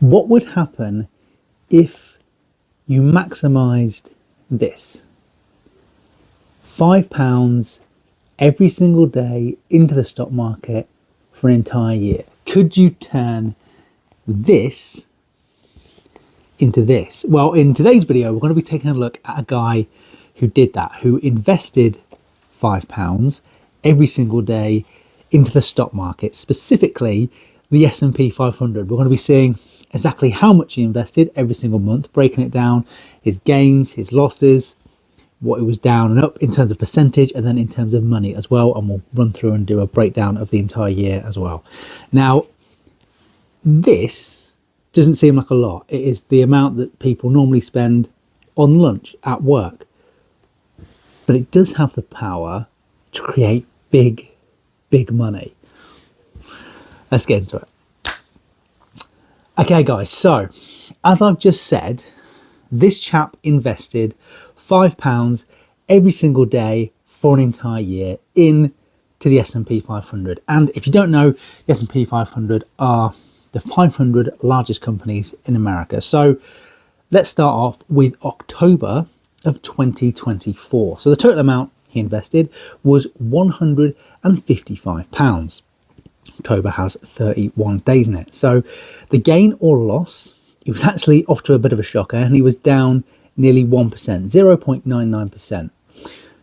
What would happen if you maximised this? £5 every single day into the stock market for an entire year. Could you turn this into this? Well, in today's video, we're going to be taking a look at a guy who did that, who invested £5 every single day into the stock market, specifically the S&P 500. We're going to be seeing exactly how much he invested every single month, breaking it down, his gains, his losses, what it was down and up in terms of percentage, and then in terms of money as well. And we'll run through and do a breakdown of the entire year as well. Now, this doesn't seem like a lot. It is the amount that people normally spend on lunch at work. But it does have the power to create big money. Let's get into it. Okay, guys, so as I've just said, this chap invested £5 every single day for an entire year into the S&P 500. And if you don't know, the S&P 500 are the 500 largest companies in America. So let's start off with October of 2024. So the total amount he invested was £155. October has 31 days in it. So the gain or loss, it was actually off to a bit of a shocker, and he was down nearly 1%, 0.99%.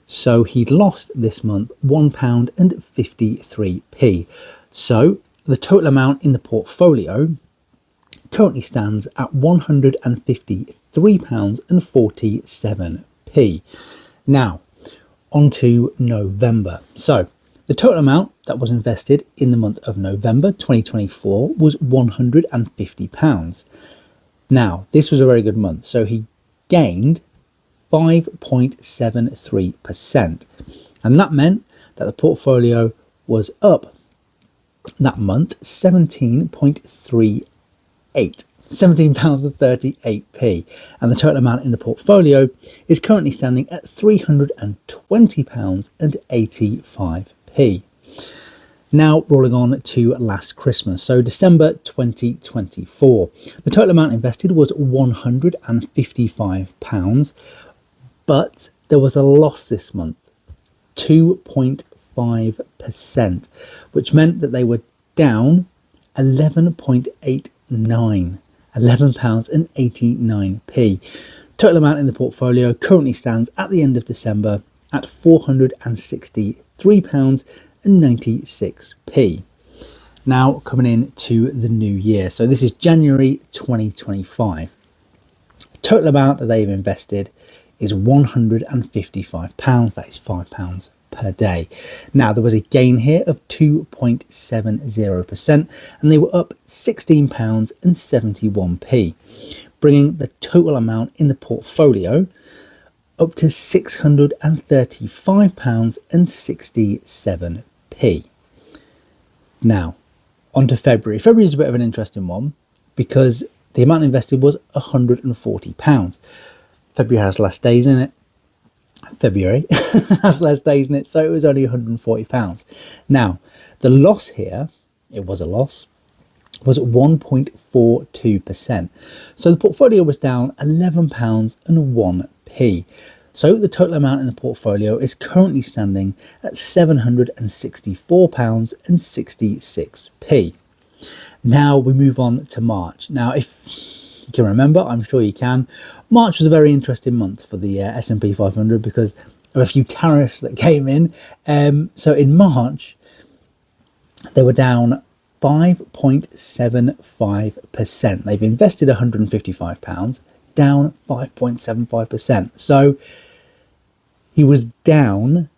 So he'd lost this month £1.53. So the total amount in the portfolio currently stands at £153.47. Now, on to November. So the total amount that was invested in the month of November 2024 was £150. Now, this was a very good month. So he gained 5.73%. And that meant that the portfolio was up that month £17.38, and the total amount in the portfolio is currently standing at £320.85. Now rolling on to last Christmas, so December 2024. The total amount invested was £155, but there was a loss this month, 2.5%, which meant that they were down £11.89. Total amount in the portfolio currently stands at the end of December at £463.96. Now coming into the new year. So this is January 2025. Total amount that they've invested is £155. That is £5 per day. Now there was a gain here of 2.70%, and they were up £16.71, bringing the total amount in the portfolio up to £635.67. Now on to February. February is a bit of an interesting one because the amount invested was £140. February has less days in it. So it was only £140. Now, the loss here, it was a loss, was 1.42%. So the portfolio was down £11.01. So the total amount in the portfolio is currently standing at £764.66. Now we move on to March. Now, if you can remember, I'm sure you can, March was a very interesting month for the S&P 500 because of a few tariffs that came in. So in March, they were down 5.75%. They've invested £155, down 5.75%. So he was down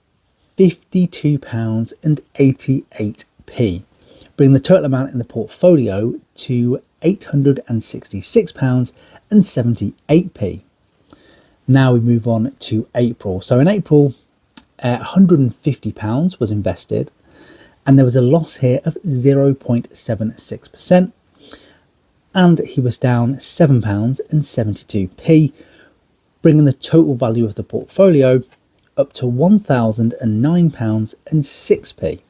£52.88, bringing the total amount in the portfolio to £866.78. Now we move on to April. So in April, £150 was invested, and there was a loss here of 0.76%, and he was down £7.72, bringing the total value of the portfolio up to £1,009.06.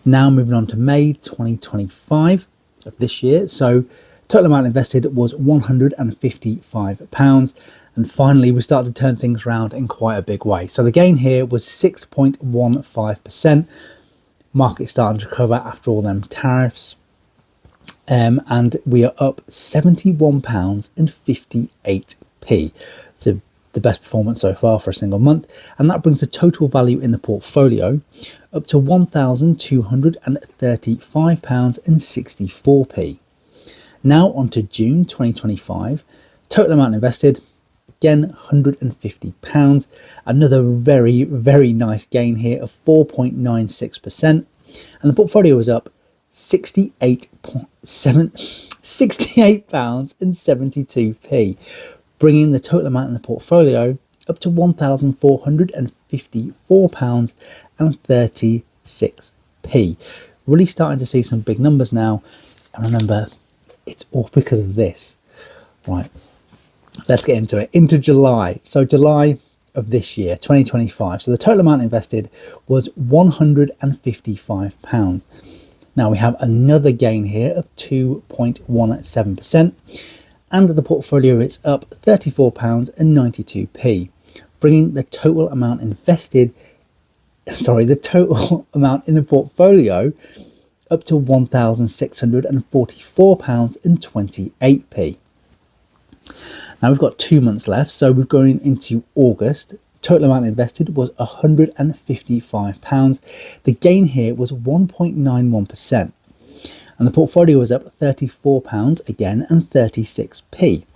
Now moving on to May 2025 of this year. So Total amount invested was £155. And finally, we started to turn things around in quite a big way. So the gain here was 6.15%. Market starting to recover after all them tariffs. And we are up £71.58. So the best performance so far for a single month. And that brings the total value in the portfolio up to £1,235.64. Now on to June 2025. Total amount invested, again, £150. Another very, very nice gain here of 4.96%. And the portfolio was up £68.72, bringing the total amount in the portfolio up to £1,454.36. Really starting to see some big numbers now. And remember, it's all because of this. Right, let's get into it. Into July. So July of this year, 2025. So the total amount invested was £155. Now we have another gain here of 2.17%. And the portfolio is up £34.92, bringing the total amount invested, the total amount in the portfolio up to £1,644.28. Now we've got 2 months left, so we're going into August. Total amount invested was £155. The gain here was 1.91%. And the portfolio was up £34 again and 36p.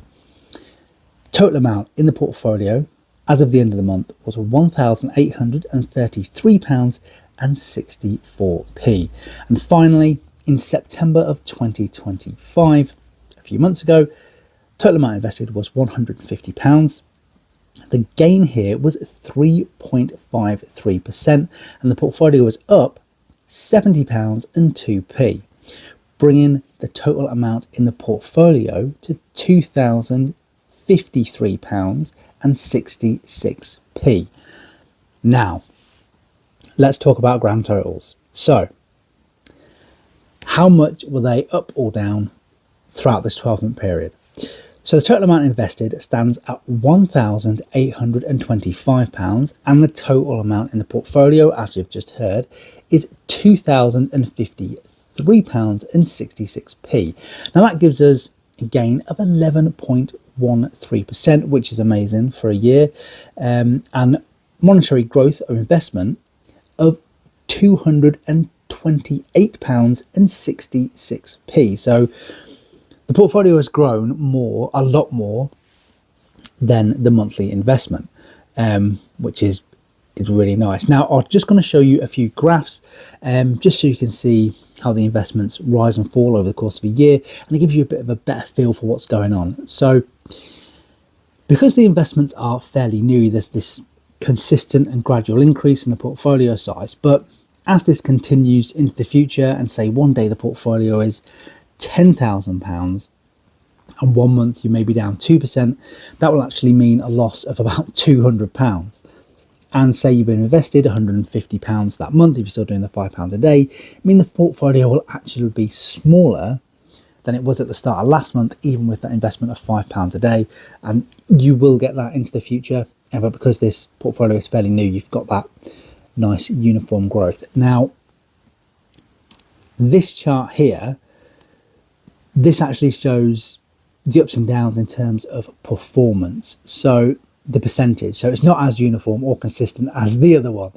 Total amount in the portfolio as of the end of the month was £1,833.64. And finally, in September of 2025, a few months ago, total amount invested was £150. The gain here was 3.53%, and the portfolio was up £70 and 2p, bringing the total amount in the portfolio to £2,053 and 66p. Now, let's talk about grand totals. So, how much were they up or down throughout this 12-month period? So the total amount invested stands at £1,825, and the total amount in the portfolio, as you've just heard, is £2,053 and 66p. Now that gives us a gain of 11.13%, which is amazing for a year, and monetary growth of investment of £228 and 66p. So the portfolio has grown a lot more than the monthly investment, which is really nice. Now, I'm just going to show you a few graphs, just so you can see how the investments rise and fall over the course of a year, and it gives you a bit of a better feel for what's going on. So, because the investments are fairly new, there's this consistent and gradual increase in the portfolio size. But as this continues into the future, and say one day the portfolio is £10,000 and 1 month you may be down 2%, that will actually mean a loss of about £200. And say you've been invested £150 that month, if you're still doing the £5 a day, I mean the portfolio will actually be smaller than it was at the start of last month, even with that investment of £5 a day. And you will get that into the future, but because this portfolio is fairly new, you've got that nice uniform growth. Now, this chart here, this actually shows the ups and downs in terms of performance. So the percentage, so it's not as uniform or consistent as the other one,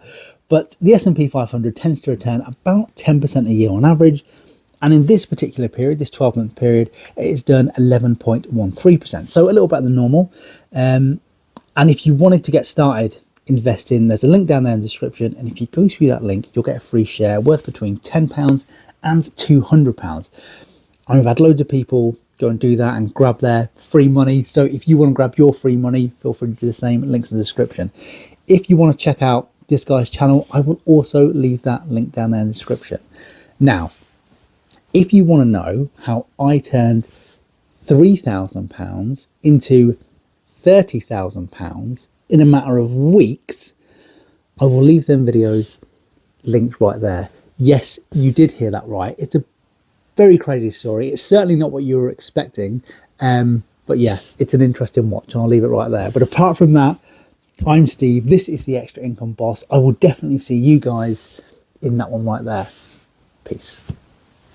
but the S&P 500 tends to return about 10% a year on average. And in this particular period, this 12-month period, it's done 11.13%. So a little better than normal. And if you wanted to get started investing, there's a link down there in the description. And if you go through that link, you'll get a free share worth between £10 and £200. And we've had loads of people go and do that and grab their free money. So if you want to grab your free money, feel free to do the same. Links in the description. If you want to check out this guy's channel, I will also leave that link down there in the description. Now, if you want to know how I turned £3,000 into £30,000 in a matter of weeks, I will leave them videos linked right there. Yes, you did hear that right. It's Very crazy story. It's certainly not what you were expecting. But yeah, it's an interesting watch, and I'll leave it right there. But apart from that, I'm Steve. This is the Extra Income Boss. I will definitely see you guys in that one right there. Peace.